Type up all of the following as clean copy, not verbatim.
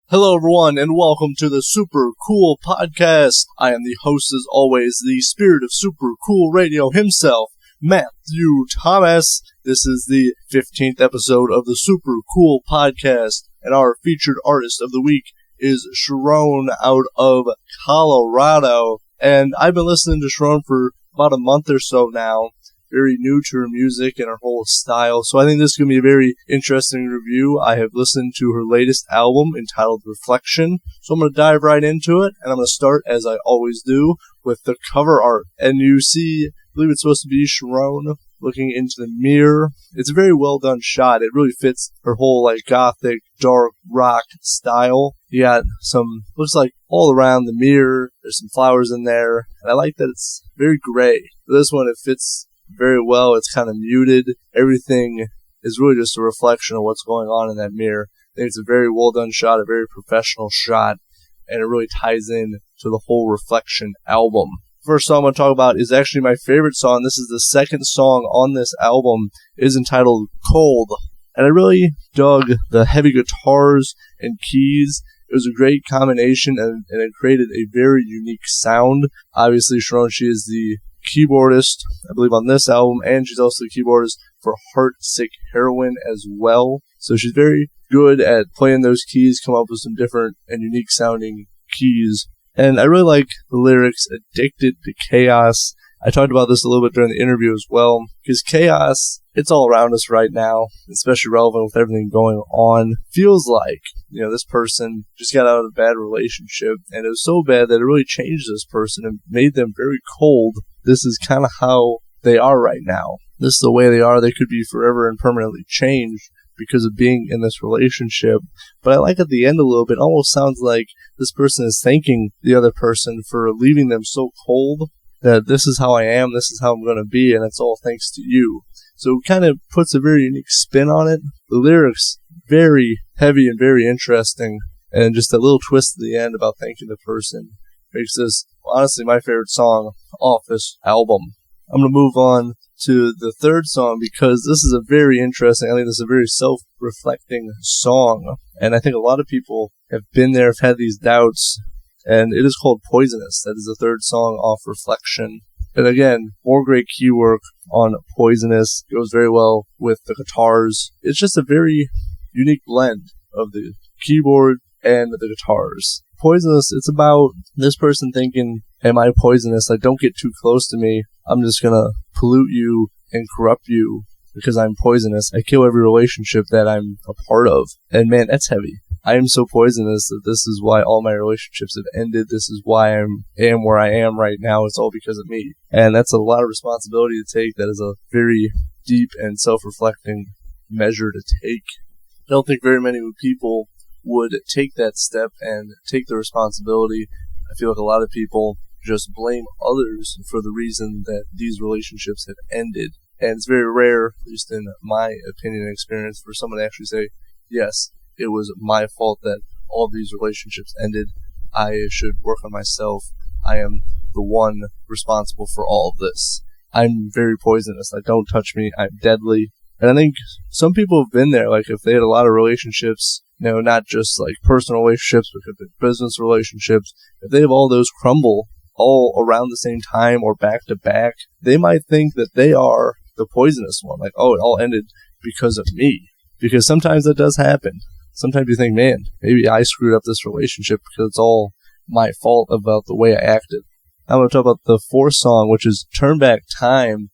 Hello everyone and welcome to the Super Cool Podcast. I am the host as always, the spirit of Super Cool Radio himself, Matthew Thomas. This is the 15th episode of the Super Cool Podcast, and our featured artist of the week is Sharone out of Colorado. And I've been listening to Sharone for about a month or so now. Very new to her music and her whole style, so I think this is going to be a very interesting review. I have listened to her latest album entitled Reflection, so I'm going to dive right into it, and I'm going to start, as I always do, with the cover art. And you see, I believe it's supposed to be Sharone looking into the mirror. It's a very well done shot. It really fits her whole gothic, dark rock style. You got some, looks like all around the mirror, there's some flowers in there, and I like that it's very gray. For this one, it fits very well. It's kind of muted. Everything is really just a reflection of what's going on in that mirror. I think it's a very well done shot, a very professional shot, and it really ties in to the whole Reflection album. First song I'm going to talk about is actually my favorite song. This is the second song on this album. It is entitled Cold, and I really dug the heavy guitars and keys. It was a great combination, and it created a very unique sound. Obviously, Sharone, she is the keyboardist, I believe, on this album, and she's also the keyboardist for Heartsick Heroine as well. So she's very good at playing those keys, come up with some different and unique sounding keys. And I really like the lyrics, addicted to chaos. I talked about this a little bit during the interview as well, because chaos, it's all around us right now, especially relevant with everything going on. Feels like, this person just got out of a bad relationship, and it was so bad that it really changed this person and made them very cold. This is kind of how they are right now. This is the way they are. They could be forever and permanently changed because of being in this relationship. But I like at the end a little bit, it almost sounds like this person is thanking the other person for leaving them so cold, that this is how I am, this is how I'm going to be, and it's all thanks to you. So it kind of puts a very unique spin on it. The lyrics, very heavy and very interesting, and just a little twist at the end about thanking the person makes this, honestly, my favorite song off this album. I'm going to move on to the third song because this is a very interesting, I think this is a very self-reflecting song, and I think a lot of people have been there, have had these doubts, and it is called Poisonous. That is the third song off Reflection. And again, more great key work on Poisonous. It goes very well with the guitars. It's just a very unique blend of the keyboard and the guitars. Poisonous, it's about this person thinking, am I poisonous? Don't get too close to me. I'm just going to pollute you and corrupt you because I'm poisonous. I kill every relationship that I'm a part of. And man, that's heavy. I am so poisonous that this is why all my relationships have ended. This is why I am where I am right now. It's all because of me. And that's a lot of responsibility to take. That is a very deep and self-reflecting measure to take. I don't think very many people would take that step and take the responsibility. I feel like a lot of people just blame others for the reason that these relationships have ended. And it's very rare, at least in my opinion and experience, for someone to actually say, yes, it was my fault that all these relationships ended. I should work on myself. I am the one responsible for all of this. I'm very poisonous. Don't touch me. I'm deadly. And I think some people have been there, if they had a lot of relationships, not just personal relationships, but business relationships, if they have all those crumble all around the same time or back to back, they might think that they are the poisonous one. It all ended because of me. Because sometimes that does happen. Sometimes you think, man, maybe I screwed up this relationship because it's all my fault about the way I acted. I'm going to talk about the fourth song, which is Turn Back Time,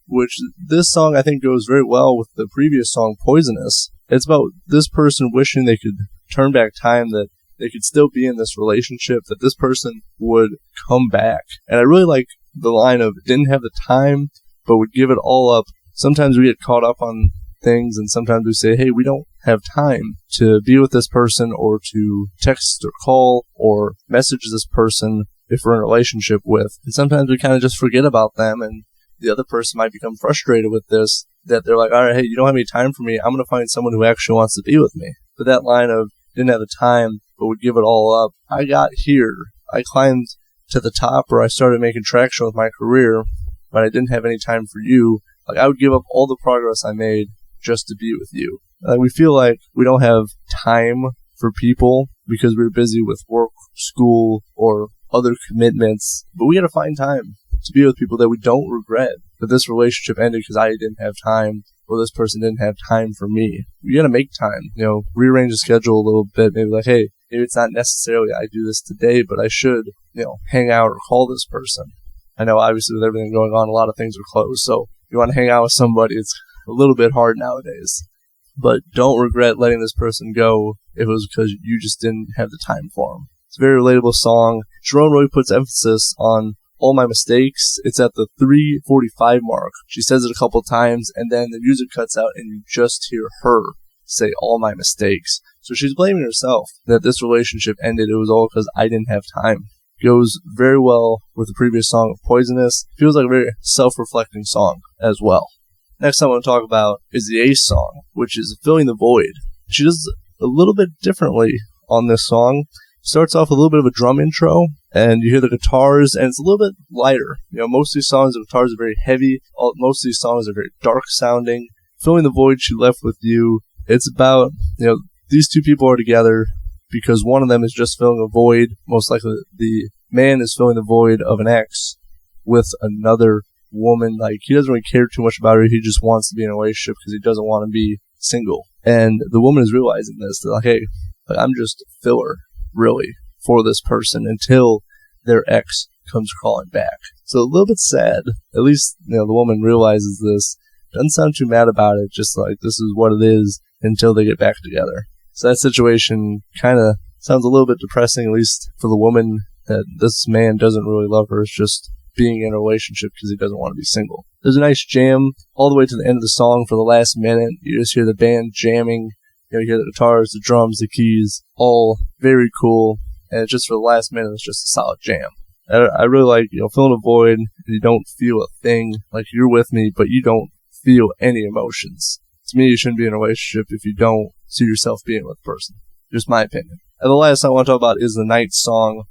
which this song I think goes very well with the previous song, Poisonous. It's about this person wishing they could turn back time, that they could still be in this relationship, that this person would come back. And I really like the line of, didn't have the time, but would give it all up. Sometimes we get caught up on things, and sometimes we say, hey, we don't have time to be with this person or to text or call or message this person if we're in a relationship with. And sometimes we kind of just forget about them, and the other person might become frustrated with this, that they're like, all right, hey, you don't have any time for me. I'm going to find someone who actually wants to be with me. But that line of didn't have the time but would give it all up, I got here. I climbed to the top where I started making traction with my career, but I didn't have any time for you. I would give up all the progress I made just to be with you. We feel like we don't have time for people because we were busy with work, school, or other commitments. But we got to find time to be with people that we don't regret that this relationship ended because I didn't have time or this person didn't have time for me. You got to make time, rearrange the schedule a little bit. Maybe like, hey, maybe it's not necessarily I do this today, but I should, hang out or call this person. I know obviously with everything going on, a lot of things are closed. So if you want to hang out with somebody, it's a little bit hard nowadays. But don't regret letting this person go if it was because you just didn't have the time for them. It's a very relatable song. Sharone really puts emphasis on all my mistakes. It's at the 3:45 mark. She says it a couple times, and then the music cuts out, and you just hear her say all my mistakes. So she's blaming herself that this relationship ended. It was all because I didn't have time. Goes very well with the previous song of Poisonous. Feels like a very self-reflecting song as well. Next I want to talk about is the Ace song, which is Filling the Void. She does a little bit differently on this song. Starts off with a little bit of a drum intro, and you hear the guitars, and it's a little bit lighter. Most of these songs, the guitars are very heavy. Most of these songs are very dark sounding. Filling the Void, She Left With You. It's about, these two people are together because one of them is just filling a void. Most likely the man is filling the void of an ex with another woman. Like, he doesn't really care too much about her. He just wants to be in a relationship because he doesn't want to be single. And the woman is realizing this. They're like, hey, I'm just a filler, really, for this person until their ex comes crawling back. So a little bit sad. At least, the woman realizes this. Doesn't sound too mad about it. Just like, this is what it is until they get back together. So that situation kind of sounds a little bit depressing, at least for the woman, that this man doesn't really love her. It's just being in a relationship because he doesn't want to be single. There's a nice jam all the way to the end of the song for the last minute. You just hear the band jamming. You hear the guitars, the drums, the keys, all very cool. And just for the last minute, it's just a solid jam. I really like, filling a void, and you don't feel a thing. Like, you're with me, but you don't feel any emotions. To me, you shouldn't be in a relationship if you don't see yourself being with a person. Just my opinion. And the last song I want to talk about is the Night song,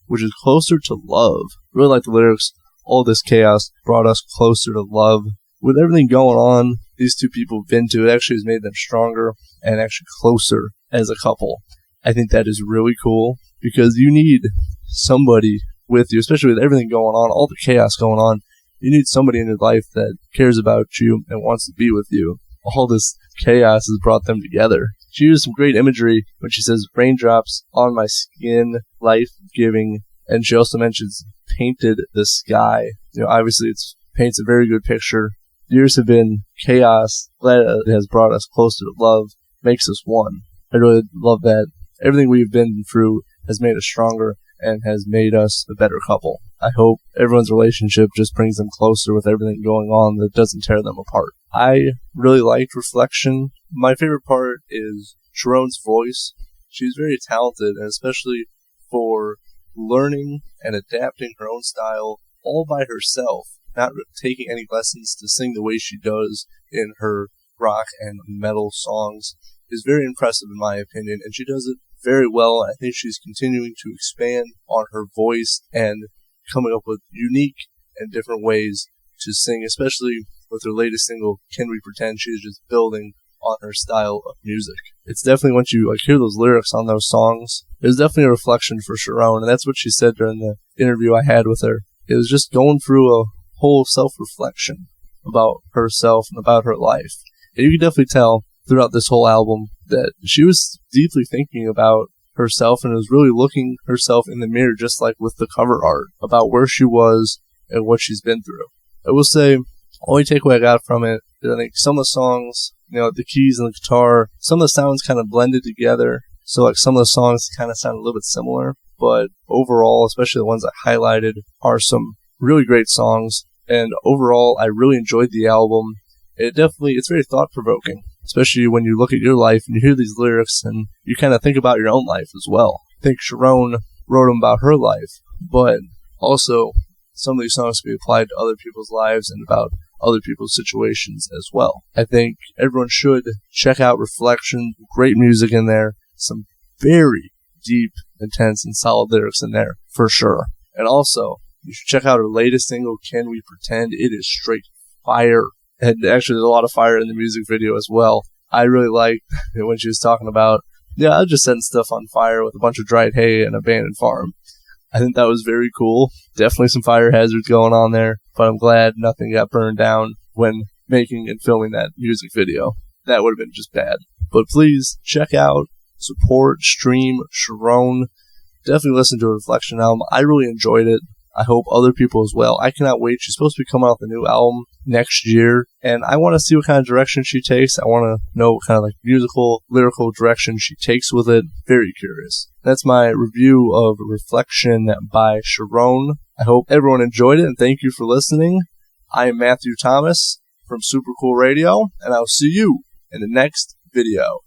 which is Closer to Love. Really like the lyrics. All this chaos brought us closer to love. With everything going on, these two people have been to, it actually has made them stronger and actually closer as a couple. I think that is really cool because you need somebody with you, especially with everything going on, all the chaos going on. You need somebody in your life that cares about you and wants to be with you. All this chaos has brought them together. She used some great imagery when she says, raindrops on my skin, life-giving, and she also mentions painted the sky. Obviously it paints a very good picture. Years have been chaos. Glad it has brought us closer to love, makes us one. I really love that. Everything we've been through has made us stronger and has made us a better couple. I hope everyone's relationship just brings them closer with everything going on that doesn't tear them apart. I really liked Reflection. My favorite part is Sharone's voice. She's very talented, and especially for learning and adapting her own style all by herself, not taking any lessons to sing the way she does in her rock and metal songs, is very impressive in my opinion, and she does it very well. I think she's continuing to expand on her voice and coming up with unique and different ways to sing, especially with her latest single, Can We Pretend. She's just building on her style of music. It's definitely, once you hear those lyrics on those songs, it's definitely a reflection for Sharone, and that's what she said during the interview I had with her. It was just going through a whole self-reflection about herself and about her life. And you can definitely tell throughout this whole album that she was deeply thinking about herself and was really looking herself in the mirror, just like with the cover art, about where she was and what she's been through. I will say, only takeaway I got from it is I think some of the songs, the keys and the guitar, some of the sounds kind of blended together. So some of the songs kind of sound a little bit similar, but overall, especially the ones I highlighted, are some really great songs. And overall, I really enjoyed the album. It's very thought-provoking, especially when you look at your life and you hear these lyrics and you kind of think about your own life as well. I think Sharone wrote them about her life, but also some of these songs can be applied to other people's lives and about other people's situations as well. I think everyone should check out Reflection. Great music in there. Some very deep, intense, and solid lyrics in there, for sure. And also, you should check out her latest single, Can We Pretend? It is straight fire. And actually, there's a lot of fire in the music video as well. I really liked when she was talking about Yeah, I just setting stuff on fire with a bunch of dried hay and abandoned farm. I think that was very cool. Definitely some fire hazards going on there, but I'm glad nothing got burned down when making and filming that music video. That would have been just bad. But please check out, support, stream Sharone. Definitely listen to her Reflection album. I really enjoyed it. I hope other people as well. I cannot wait. She's supposed to be coming out with a new album next year, and I want to see what kind of direction she takes. I want to know what kind of musical, lyrical direction she takes with it. Very curious. That's my review of Reflection by Sharone. I hope everyone enjoyed it, and thank you for listening. I am Matthew Thomas from Super Cool Radio, and I'll see you in the next video.